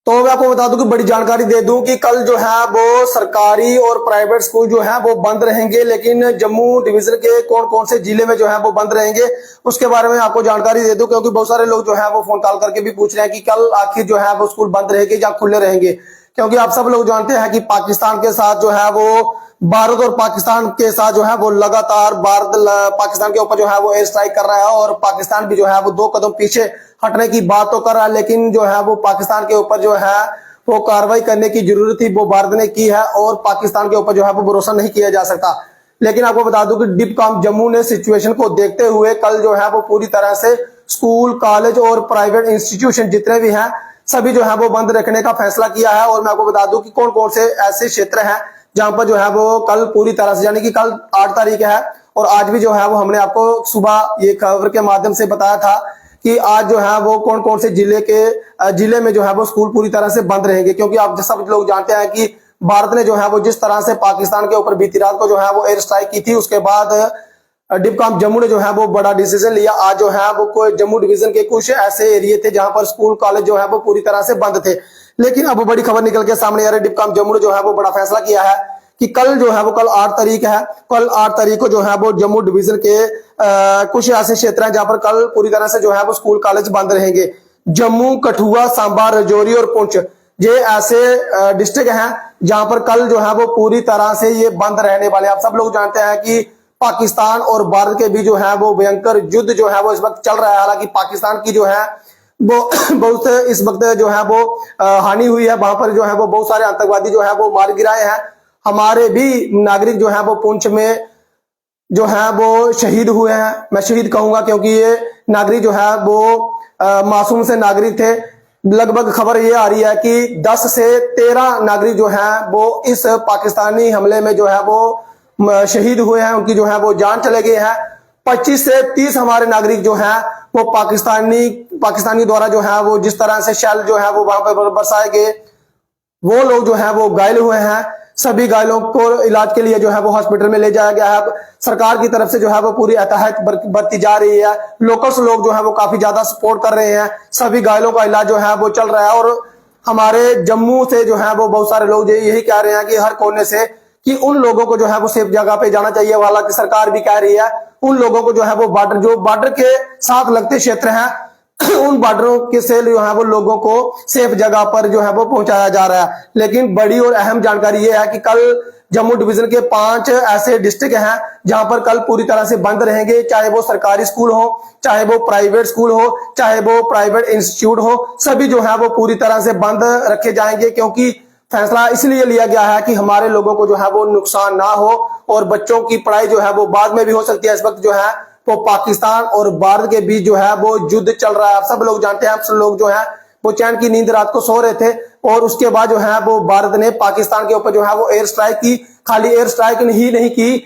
तो मैं आपको बता दूं कि बड़ी जानकारी दे दूं कि कल जो है वो सरकारी और प्राइवेट स्कूल जो है वो बंद रहेंगे, लेकिन जम्मू डिवीजन के कौन कौन से जिले में जो है वो बंद रहेंगे उसके बारे में आपको जानकारी दे दूं, क्योंकि बहुत सारे लोग जो है वो फोन कॉल करके भी पूछ रहे हैं कि कल आखिर जो है वो स्कूल बंद रहेंगे या खुले रहेंगे। क्योंकि आप सब लोग जानते हैं कि पाकिस्तान के साथ जो है वो भारत और पाकिस्तान के साथ जो है वो लगातार भारत पाकिस्तान के ऊपर जो है वो एयर स्ट्राइक कर रहा है, और पाकिस्तान भी जो है वो 2 कदम पीछे हटने की बात तो कर रहा है, लेकिन जो है वो पाकिस्तान के ऊपर जो है वो कार्रवाई करने की जरूरत थी वो भारत ने की है, और पाकिस्तान के ऊपर जो है वो भरोसा नहीं किया जा सकता। लेकिन आपको बता दूं कि डिपकॉम जम्मू ने सिचुएशन को देखते हुए कल जो है वो पूरी तरह से स्कूल, कॉलेज और प्राइवेट इंस्टीट्यूशन जितने भी हैं सभी जो है वो बंद रखने का फैसला किया है। और मैं आपको बता दूं कि कौन कौन से ऐसे क्षेत्र हैं जहां पर जो है वो कल पूरी तरह से, यानी कि कल 8 तारीख है और आज भी जो है वो हमने आपको सुबह ये खबर के माध्यम से बताया था कि आज जो है वो कौन कौन से जिले में जो है वो स्कूल पूरी तरह से बंद रहेंगे। क्योंकि आप सब लोग जानते हैं कि भारत ने जो है वो जिस तरह से पाकिस्तान के ऊपर बीती रात को जो है वो एयर स्ट्राइक की थी, उसके बाद डिपकॉम जम्मू ने जो है वो बड़ा डिसीजन लिया। आज जो है वो कोई जम्मू डिवीजन के कुछ ऐसे एरिया थे जहां पर स्कूल कॉलेज जो है वो पूरी तरह से बंद थे, लेकिन अब बड़ी खबर निकल के सामने आ रही है। डिपकॉम जम्मू ने जो है वो बड़ा फैसला किया है कि कल जो है वो कल 8 तारीख है, कल 8 तारीख को जो है वो जम्मू डिवीजन के कुछ ऐसे क्षेत्र हैं जहां पर कल पूरी तरह से जो है वो स्कूल कॉलेज बंद रहेंगे। जम्मू, कठुआ, सांबा, राजौरी और पुंछ ये ऐसे डिस्ट्रिक्ट हैं जहां पर कल जो है वो पूरी तरह से ये बंद रहने वाले। आप सब लोग जानते हैं कि पाकिस्तान और भारत के बीच जो है वो भयंकर युद्ध जो है वो इस वक्त चल रहा है। हालांकि पाकिस्तान की जो है वो बहुत इस वक्त जो है वो हानि हुई है, वहां पर जो है वो बहुत सारे आतंकवादी जो है वो मार गिराए हैं। हमारे भी नागरिक जो है वो पुंछ में जो है वो शहीद हुए हैं। मैं शहीद कहूंगा क्योंकि ये नागरिक जो है वो मासूम से नागरिक थे। लगभग खबर ये आ रही है कि 10 से 13 नागरिक जो है वो इस पाकिस्तानी हमले में जो है वो शहीद हुए हैं, उनकी जो है वो जान चले गए हैं। 25 से 30 हमारे नागरिक जो हैं वो पाकिस्तानी द्वारा जो है वो जिस तरह से शेल जो है वो वहां पर बरसाए गए, वो लोग जो है वो घायल हुए हैं। सभी घायलों को इलाज के लिए जो है वो हॉस्पिटल में ले जाया गया है। सरकार की तरफ से जो है वो पूरी एहतियात बरती जा रही है। लोकल्स लोग जो है वो काफी ज्यादा सपोर्ट कर रहे हैं। सभी घायलों का इलाज जो है वो चल रहा है, और हमारे जम्मू से जो है वो बहुत सारे लोग यही कह रहे हैं कि हर कोने से कि उन लोगों को जो है वो सेफ जगह पे जाना चाहिए। हालांकि सरकार भी कह रही है उन लोगों को जो है वो बॉर्डर के साथ लगते क्षेत्र हैं उन बॉर्डरों के से जो है वो लोगों को सेफ जगह पर जो है वो पहुंचाया जा रहा है। लेकिन बड़ी और अहम जानकारी ये है कि कल जम्मू डिवीजन के 5 ऐसे डिस्ट्रिक्ट हैं जहां पर कल पूरी तरह से बंद रहेंगे, चाहे वो सरकारी स्कूल हो, चाहे वो प्राइवेट स्कूल हो, चाहे वो प्राइवेट इंस्टीट्यूट हो, सभी जो है वो पूरी तरह से बंद रखे जाएंगे। क्योंकि फैसला इसलिए लिया गया है कि हमारे लोगों को जो है वो नुकसान ना हो, और बच्चों की पढ़ाई जो है वो बाद में भी हो सकती है। इस वक्त जो है वो पाकिस्तान और भारत के बीच जो है वो युद्ध चल रहा है। आप सब लोग जानते हैं, आप सब लोग जो है वो चैन की नींद रात को सो रहे थे, और उसके बाद जो है वो भारत ने पाकिस्तान के ऊपर जो है वो एयर स्ट्राइक की। खाली एयर स्ट्राइक ही नहीं की,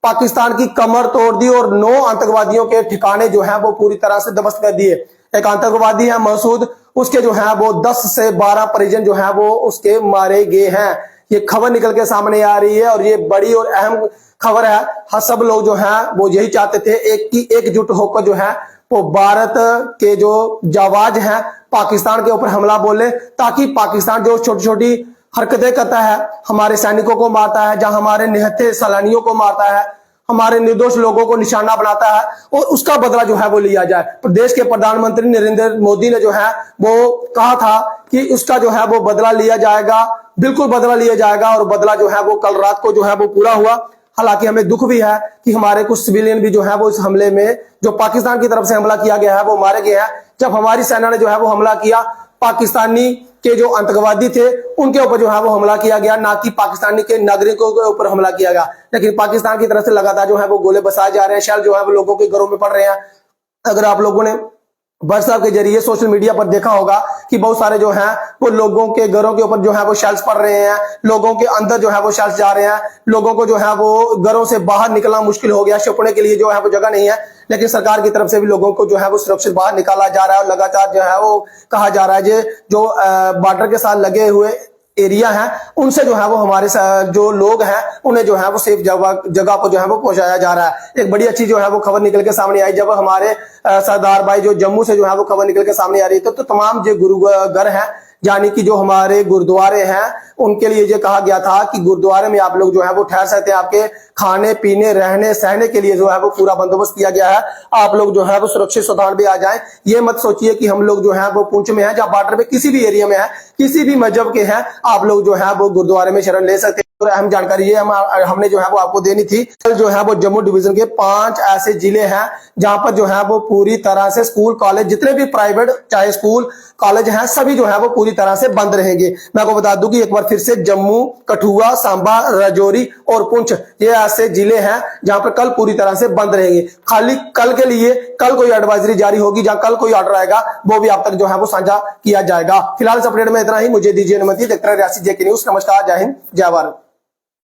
पाकिस्तान की कमर तोड़ दी और 9 आतंकवादियों के ठिकाने जो है वो पूरी तरह से ध्वस्त कर दिए। एक आतंकवादी है मसूद, उसके जो है वो 10 से 12 परिजन जो है वो उसके मारे गए हैं। ये खबर निकल के सामने आ रही है, और ये बड़ी और अहम खबर है। हाँ, सब लोग जो हैं वो यही चाहते थे एकजुट होकर जो है वो भारत के जो जाबाज हैं पाकिस्तान के ऊपर हमला बोले, ताकि पाकिस्तान जो छोटी छोटी हरकतें करता है, हमारे सैनिकों को मारता है, जहां हमारे निहत्थे सैलानियों को मारता है, हमारे निर्दोष लोगों को निशाना बनाता है, और उसका बदला जो है वो लिया जाए। प्रदेश के प्रधानमंत्री नरेंद्र मोदी ने जो है वो कहा था कि उसका जो है वो बदला लिया जाएगा, बिल्कुल बदला लिया जाएगा, और बदला जो है वो कल रात को जो है वो पूरा हुआ। हालांकि हमें दुख भी है कि हमारे कुछ सिविलियन भी जो है वो इस हमले में, जो पाकिस्तान की तरफ से हमला किया गया है, वो मारे गए हैं। जब हमारी सेना ने जो है वो हमला किया, पाकिस्तानी के जो आतंकवादी थे उनके ऊपर जो है वो हमला किया गया, ना कि पाकिस्तानी के नागरिकों के ऊपर हमला किया गया। लेकिन पाकिस्तान की तरफ से लगातार जो है वो गोले बरसाए जा रहे हैं, शेल जो है वो लोगों के घरों में पड़ रहे हैं। अगर आप लोगों ने व्हाट्सएप के जरिए सोशल मीडिया पर देखा होगा कि बहुत सारे जो हैं वो लोगों के घरों के ऊपर जो है वो शेल्स पड़ रहे हैं, लोगों के अंदर जो है वो शेल्स जा रहे हैं, लोगों को जो है वो घरों से बाहर निकलना मुश्किल हो गया, छुपने के लिए जो है वो जगह नहीं है। लेकिन सरकार की तरफ से भी लोगों को जो है वो सुरक्षित बाहर निकाला जा रहा है, और लगातार जो है वो कहा जा रहा है जो बॉर्डर के साथ लगे हुए एरिया है उनसे जो है वो हमारे जो लोग हैं उन्हें जो है वो सेफ जगह पर जो है वो पहुंचाया जा रहा है। एक बड़ी अच्छी जो है वो खबर निकल के सामने आई, जब हमारे सरदार भाई जो जम्मू से जो है वो खबर निकल के सामने आ रही थी, तो तमाम जो गुरु घर हैं यानी कि जो हमारे गुरुद्वारे हैं उनके लिए ये कहा गया था कि गुरुद्वारे में आप लोग जो है वो ठहर सकते हैं, आपके खाने पीने रहने सहने के लिए जो है वो पूरा बंदोबस्त किया गया है, आप लोग जो है वो सुरक्षित स्थान पे आ जाएं। ये मत सोचिए कि हम लोग जो है वो पुंछ में है, जहां बॉर्डर पे किसी भी एरिया में है, किसी भी मजहब के हैं, आप लोग जो है वो गुरुद्वारे में शरण ले सकते हैं। और अहम जानकारी ये हमने जो है वो आपको देनी थी। कल जो है वो जम्मू डिवीजन के 5 ऐसे जिले हैं जहां पर जो है वो पूरी तरह से स्कूल कॉलेज, जितने भी प्राइवेट चाहे स्कूल कॉलेज हैं, सभी जो है वो पूरी तरह से बंद रहेंगे। मैं आपको बता दूं कि एक बार फिर से जम्मू, कठुआ, सांबा, राजौरी और पुंछ ये ऐसे जिले हैं जहां पर कल पूरी तरह से बंद रहेंगे। खाली कल के लिए कल कोई एडवाइजरी जारी होगी, जहां कल कोई ऑर्डर आएगा वो भी आप तक जो है वो साझा किया जाएगा। फिलहाल इस अपडेट में इतना ही, मुझे दीजिए अनुमति। देखते रहिए रियासी जेके न्यूज। नमस्कार, जय हिंद, जय भारत।